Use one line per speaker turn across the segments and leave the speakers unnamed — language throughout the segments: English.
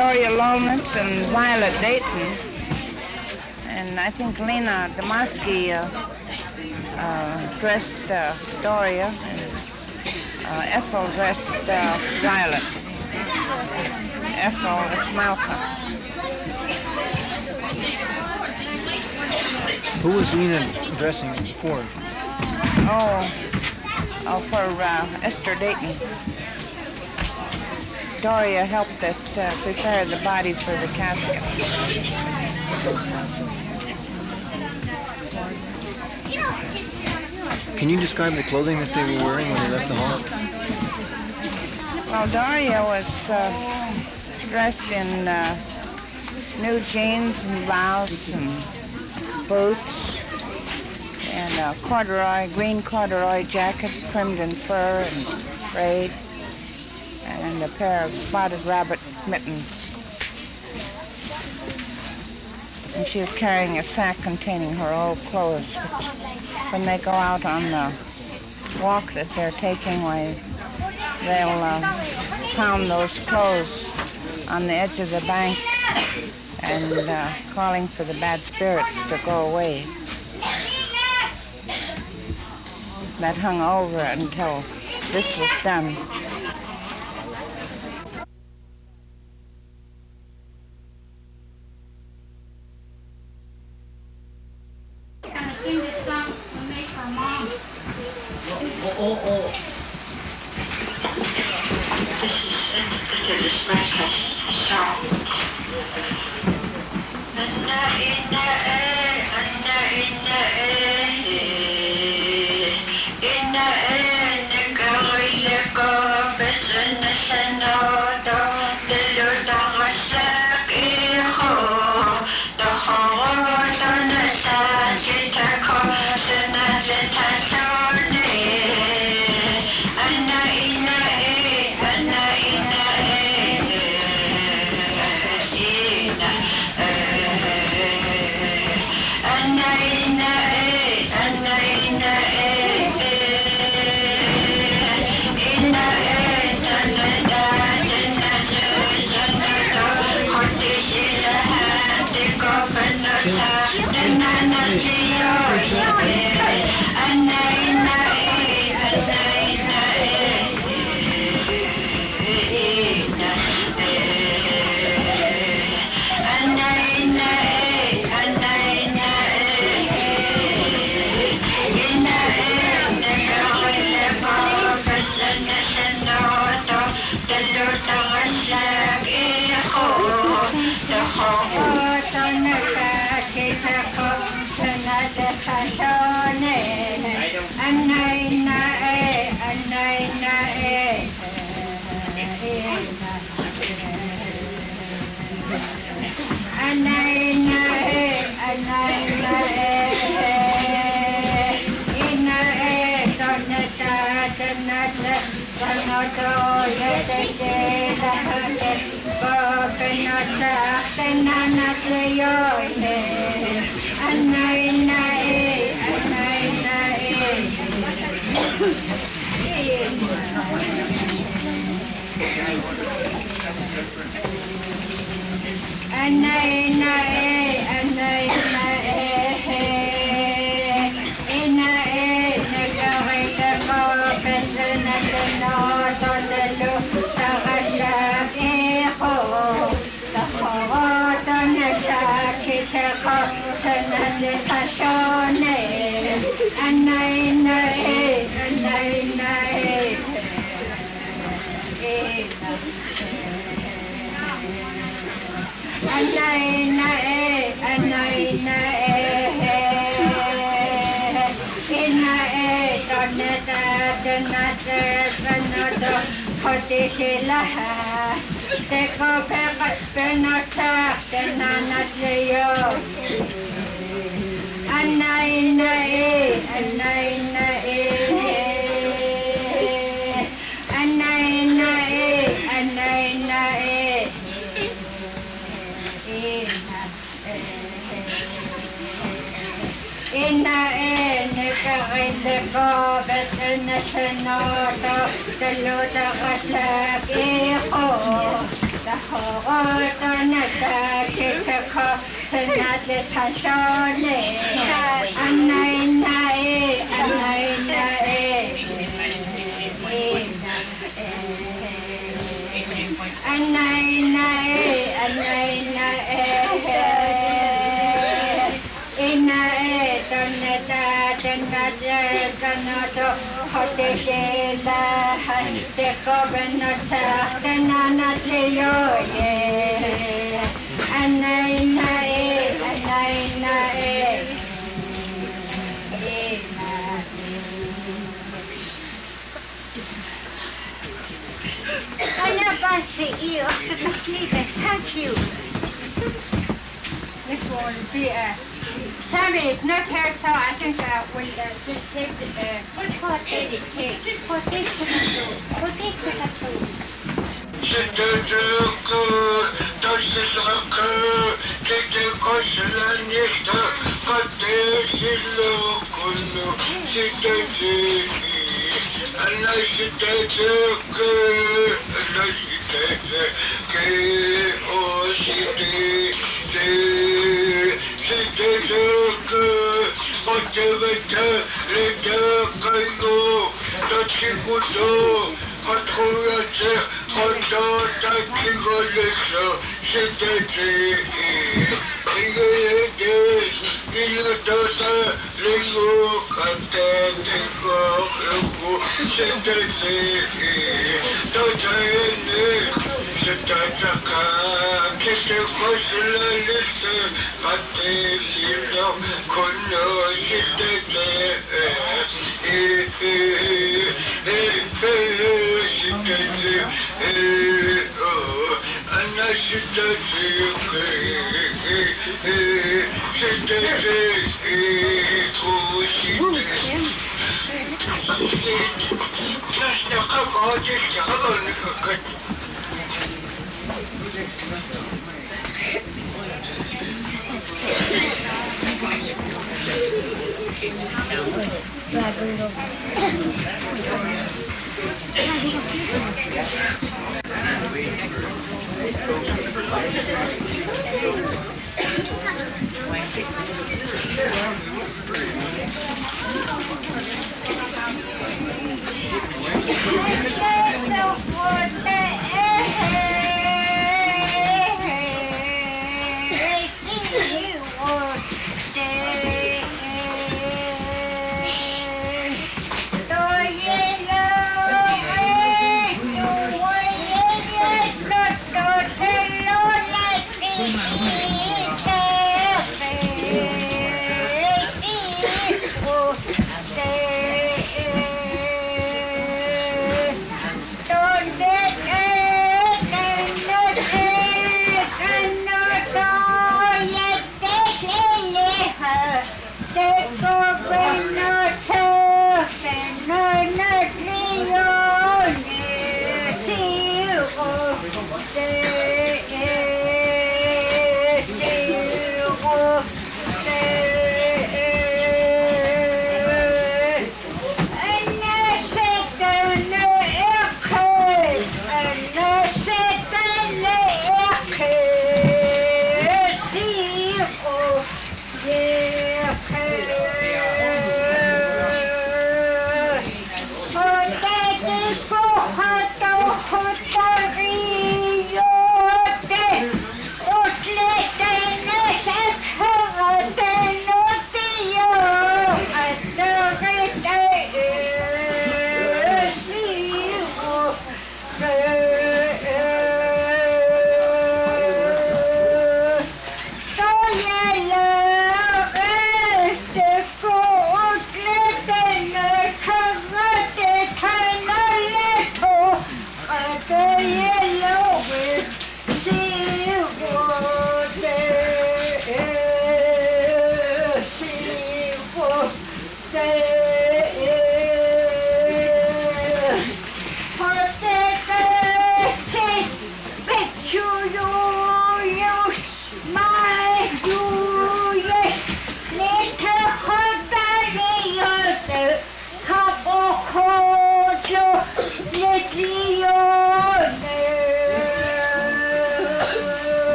And Violet Dayton, and I think Lena Demoski dressed Doria, and Ethel dressed Violet. Ethel Esmailka.
Who was Lena dressing for?
For Esther Dayton. Doria helped prepare the body for the casket.
Can you describe the clothing that they were wearing when they left the home?
Well, Doria was dressed in new jeans and blouse and boots and a green corduroy jacket trimmed in fur and braid, and a pair of spotted rabbit mittens. And she was carrying a sack containing her old clothes, which when they go out on the walk that they're taking, they'll pound those clothes on the edge of the bank and calling for the bad spirits to go away. That hung over until this was done.
Things that stop will make her mom. This is the podcast song. Anna inna nagawilako betrana sanodo delutawasak iho dohoro nasa jitako sanajeta sone anna inna
Thank you. This will be Sammy is not here, so I think we'll just take Eddie's cake.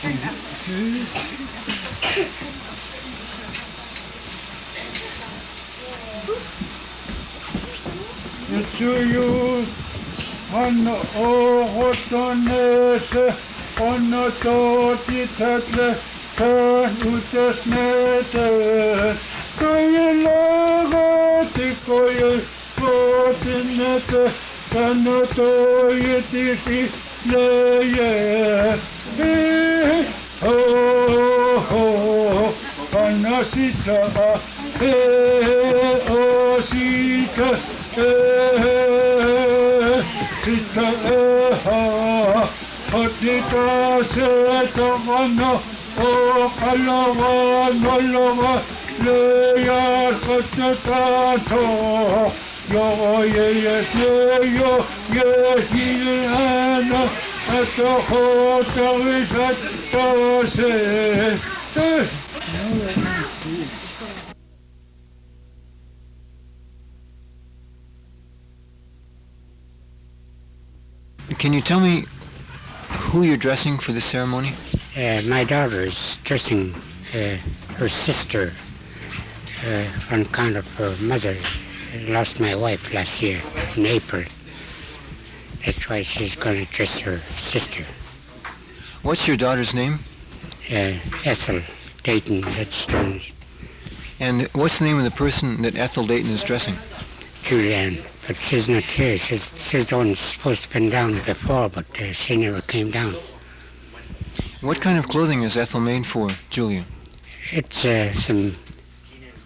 Turn up.
Juju, on ogotonete, on ototitetle, turn utesnete, koyelagote koye, gotinete, kanotoyetiti, leye, oh, panasita, osita, Sita Patita Setamana O Kalawa Nalawa Leya Katatato Yo yes yo Yehilana Atahota Visatase
Can you tell me who you're dressing for this ceremony?
My daughter is dressing her sister on account of her mother. Lost my wife last year in April. That's why she's going to dress her sister.
What's your daughter's name?
Ethel Dayton, that's her.
And what's the name of the person that Ethel Dayton is dressing?
Julianne, but she's not here. She's the one supposed to have been down before, but she never came down.
What kind of clothing is Ethel made for, Julia?
It's some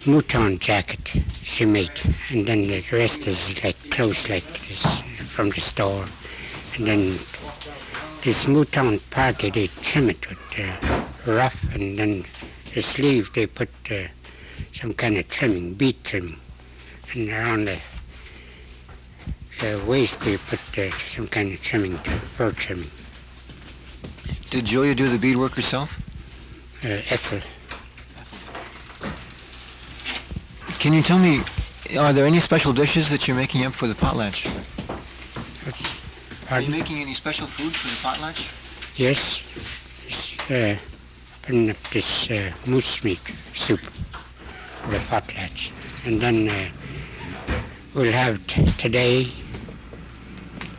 mouton jacket she made, and then the rest is like clothes like this from the store. And then this mouton party, they trim it with rough, and then the sleeve they put some kind of trimming, bead trimming, and around the waist they put some kind of trimming, fur trimming.
Did Julia do the beadwork herself?
Ethel.
Can you tell me, are there any special dishes that you're making up for the potlatch? Are you making any special food for the potlatch?
Yes. Putting up this moose meat soup for the potlatch. And then we'll have today,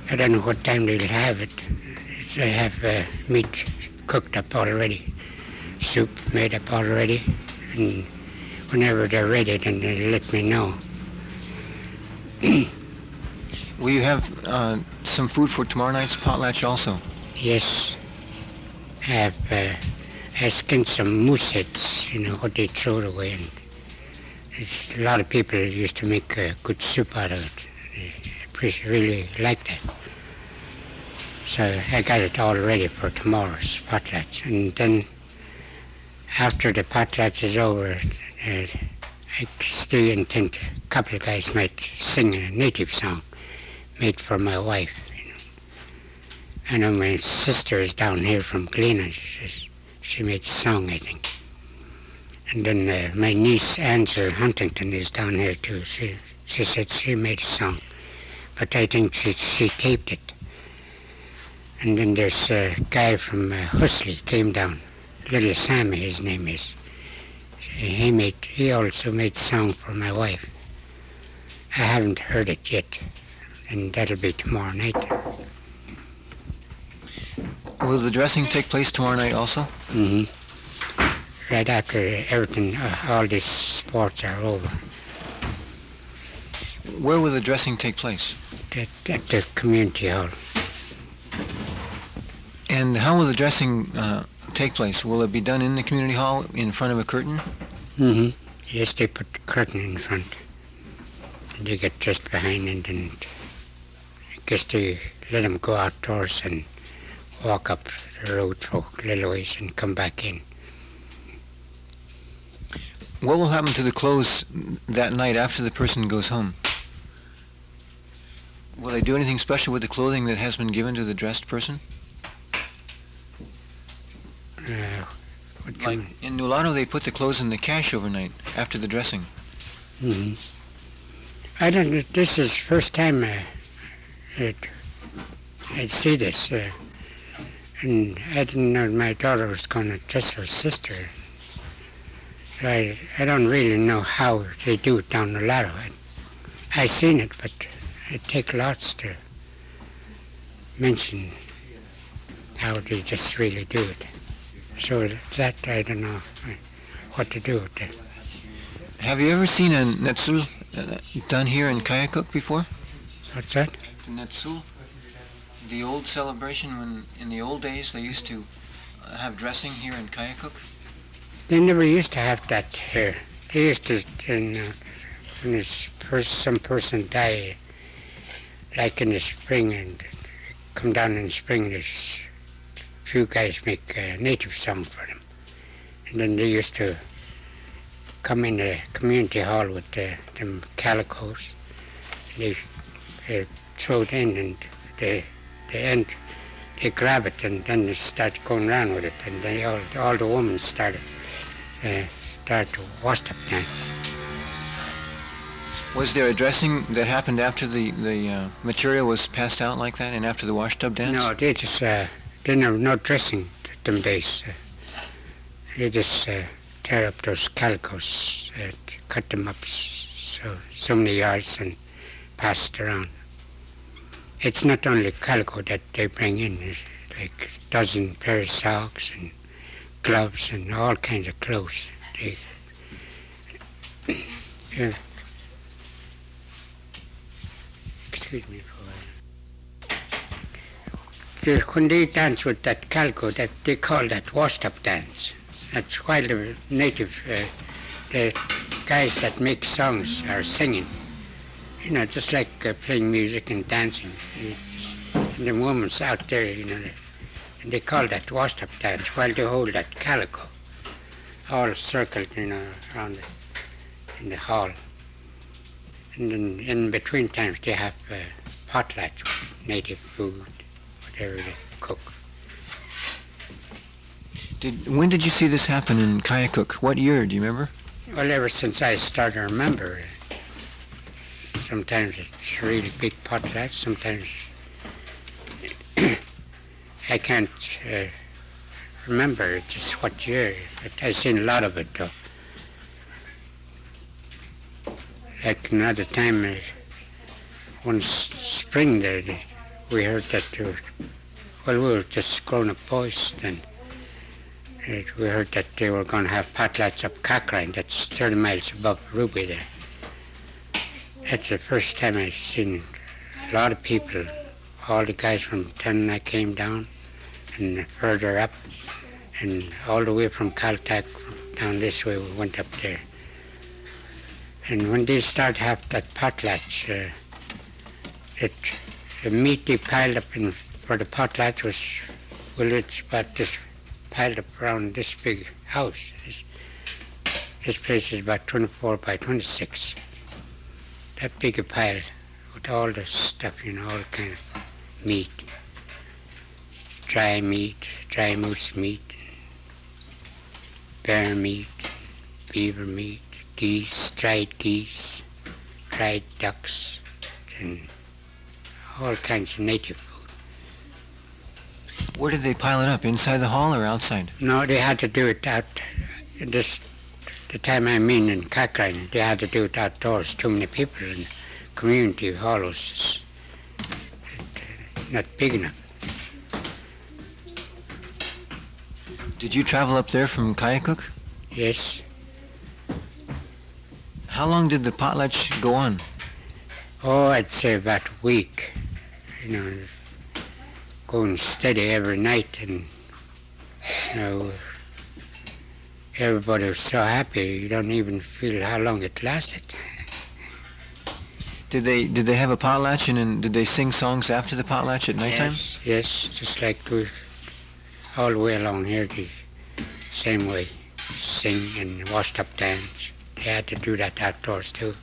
I don't know what time they'll have it. I have meat cooked up already, soup made up already, and whenever they're ready, then they'll let me know.
Will you have some food for tomorrow night's potlatch also?
Yes, I skinned some moose heads, what they throw away. And a lot of people used to make good soup out of it. I really like that. So I got it all ready for tomorrow's potlatch. And then after the potlatch is over, I still intend a couple of guys might sing a native song made for my wife. I know my sister is down here from Lena. She made a song, I think. And then my niece Ansel Huntington is down here too. She said she made a song, but I think she taped it. And then there's a guy from Husley came down, Little Sammy his name is. He also made a song for my wife. I haven't heard it yet, and that'll be tomorrow night.
Will the dressing take place tomorrow night also?
Mm-hmm. Right after everything, all these sports are over.
Where will the dressing take place?
At the community hall.
And how will the dressing take place? Will it be done in the community hall in front of a curtain?
Mm-hmm. Yes, they put the curtain in front. And they get dressed behind, and then I guess they let them go outdoors and walk up the road for a little ways and come back in.
What will happen to the clothes that night after the person goes home? Will they do anything special with the clothing that has been given to the dressed person? Like in Nulano, they put the clothes in the cache overnight after the dressing.
Mm-hmm. I don't know. This is the first time I'd see this. And I didn't know my daughter was going to dress her sister. So I don't really know how they do it down the ladder. I've seen it, but it takes lots to mention how they just really do it. So that I don't know what to do with that.
Have you ever seen a netsul done here in Koyukuk before?
What's that?
The netsul, the old celebration when in the old days they used to have dressing here in Koyukuk.
They never used to have that here. They used to, when some person die, like in the spring, and come down in the spring, there's few guys make a native song for them. And then they used to come in the community hall with them calicos. They throw it in, and they grab it, and then they start going around with it. And then all the women start to washed up dance.
Was there a dressing that happened after the material was passed out like that, and after the washtub dance?
No, they just didn't have no dressing them days. They just tear up those calicos, cut them up so many yards and pass it around. It's not only calico that they bring in. There's like a dozen pair of socks and gloves and all kinds of clothes. Excuse me for when they dance with that calico, that they call that washed-up dance. That's while the native, the guys that make songs are singing, just like playing music and dancing. And the woman's out there, and they call that washed-up dance while they hold that calico, all circled, around in the hall. And then in between times they have potlatch, native food, whatever they cook.
When did you see this happen in Koyukuk? What year, do you remember?
Well, ever since I started to remember. Sometimes it's really big potlatch, sometimes I can't remember just what year, but I've seen a lot of it though. Like another time, one spring there, we heard that, we were just grown-up boys then. We heard that they were going to have potlatch up Cochrane, that's 30 miles above Ruby there. That's the first time I've seen a lot of people. All the guys from Tenna came down and further up, and all the way from Caltech down this way we went up there. And when they start have that potlatch, the meat they piled up in for the potlatch was, well, it's about this piled up around this big house. This place is about 24 by 26. That big a pile with all the stuff, all kind of meat. Dry meat, dry moose meat, bear meat, beaver meat, geese, dried ducks, and all kinds of native food.
Where did they pile it up? Inside the hall or outside?
No, they had to do it out. The time I mean in Kokrines, they had to do it outdoors. Too many people in the community hall was not big enough.
Did you travel up there from Koyukuk?
Yes.
How long did the potlatch go on?
Oh, I'd say about a week. Going steady every night, and everybody was so happy you don't even feel how long it lasted.
Did they have a potlatch, and then did they sing songs after the potlatch at nighttime?
Yes, just like all the way along here, the same way, sing and washed up dance. They had to do that outdoors too.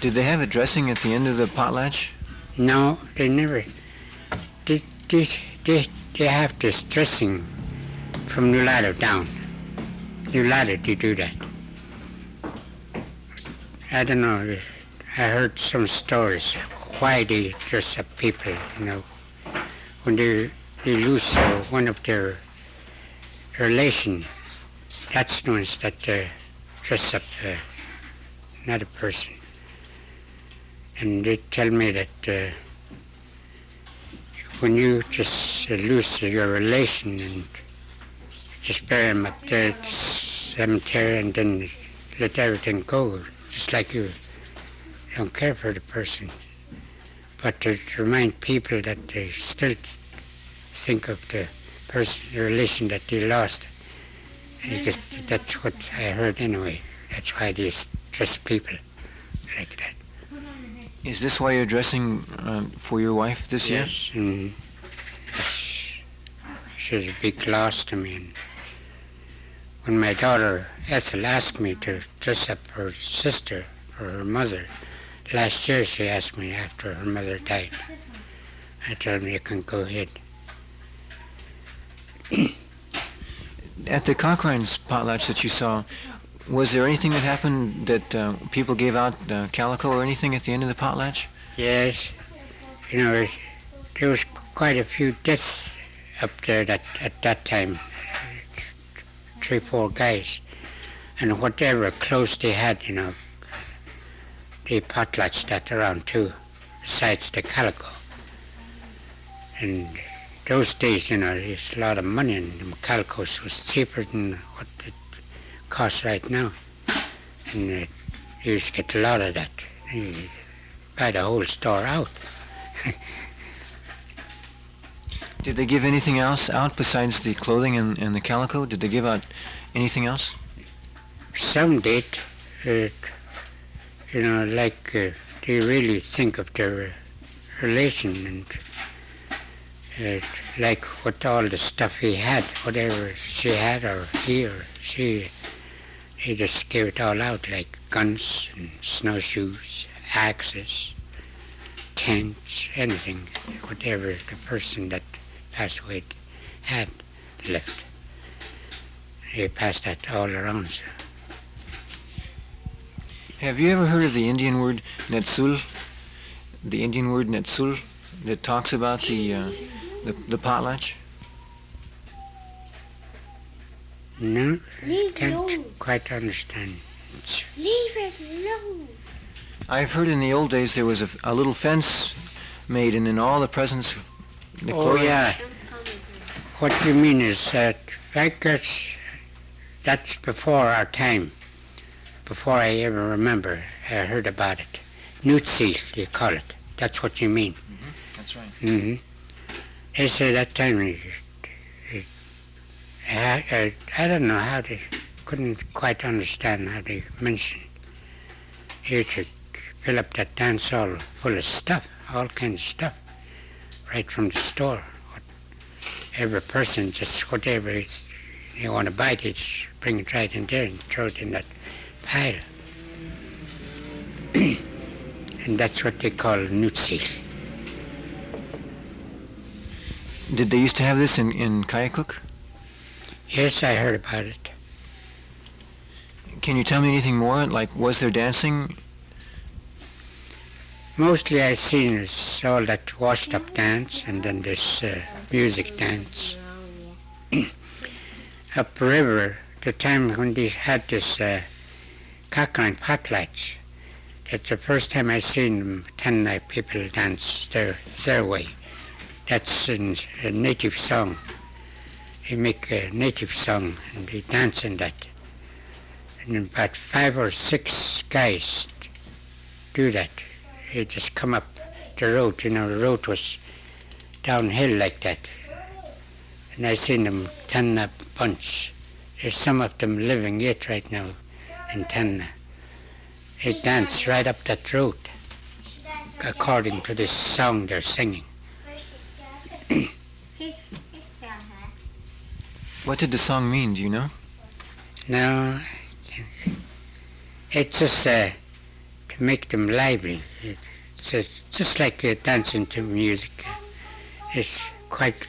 Did they have a dressing at the end of the potlatch?
No, they never. They have this dressing from New Ladder down. New Ladder, they do that. I don't know. I heard some stories why they dress up people. When they lose one of their relation, that's the ones that dress up another person. And they tell me that when you just lose your relation and just bury him up there at the cemetery and then let everything go, just like you don't care for the person. But to remind people that they still think of the person, the relation that they lost. I guess that's what I heard anyway. That's why they dress people like that.
Is this why you're dressing for your wife this year?
Yes. Mm-hmm. She's a big loss to me. And when my daughter Ethel asked me to dress up her sister or her mother, last year she asked me after her mother died. I told her, you can go ahead.
At the Kokrines potlatch that you saw, was there anything that happened that people gave out calico or anything at the end of the potlatch?
Yes. There was quite a few deaths up there at that time. 3, 4 guys. And whatever clothes they had, they potlatched that around too, besides the calico. And those days, there's a lot of money, and the calicos was cheaper than what it costs right now. And you used to get a lot of that. You buy the whole store out.
Did they give anything else out besides the clothing and the calico? Did they give out anything else?
Some did. Like they really think of their relation, and like what all the stuff he had, whatever she had or he or she, he just gave it all out, like guns and snowshoes, axes, tents, anything, whatever the person that passed away had left. He passed that all around. So.
Have you ever heard of the Indian word netsul? The Indian word netsul that talks about the potlatch?
No, I can't quite understand.
Leave it alone.
I've heard in the old days there was a little fence made, and in all the presents.
Yeah. What you mean is that that's before our time. Before I ever remember, I heard about it. newt seal, they call it. That's what you mean.
That's right.
Mm-hmm. They said that time, I don't know how they couldn't quite understand how they mentioned here to fill up that dance hall full of stuff, all kinds of stuff, right from the store. Every person, just whatever you want to buy, they just bring it right in there and throw it in that pile. And that's what they call newt seal.
Did they used to have this in Koyukuk?
Yes, I heard about it.
Can you tell me anything more? Like, was there dancing?
Mostly I seen is all that washed up dance and then this music dance. Upriver, the time when they had this Koyukuk and Potlatch, that's the first time I seen them 10 people dance their way. That's in a native song. They make a native song and they dance in that. And about 5 or 6 guys do that. They just come up the road, the road was downhill like that. And I seen them 10 bunch. There's some of them living yet right now in 10. They dance right up that road according to this song they're singing.
What did the song mean, do you know?
No, it's just to make them lively. It's just like dancing to music. It's quite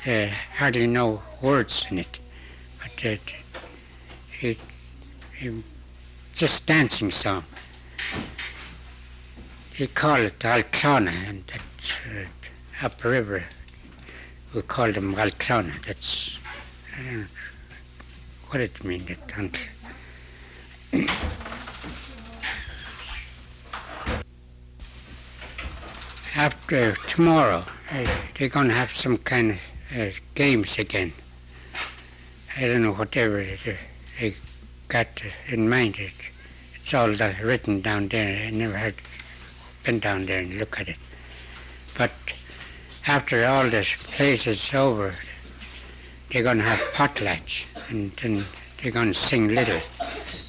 hardly no words in it, but it just dancing song. They call it Alclona, and that's upriver. We call them Alclona. That's, I don't know what it means. After tomorrow, they're going to have some kind of games again. I don't know whatever they got in mind. It's all written down there. I never had been down there and look at it. But after all this place is over, they're going to have potlatch, and then they're going to sing little.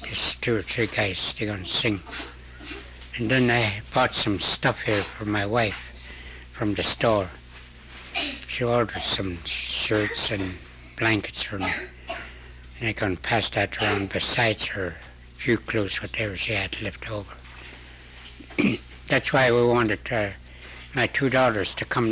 There's 2 or 3 guys, they're going to sing. And then I bought some stuff here for my wife from the store. She ordered some shirts and blankets for me. And I'm going to pass that around besides her few clothes, whatever she had left over. That's why we wanted my 2 daughters to come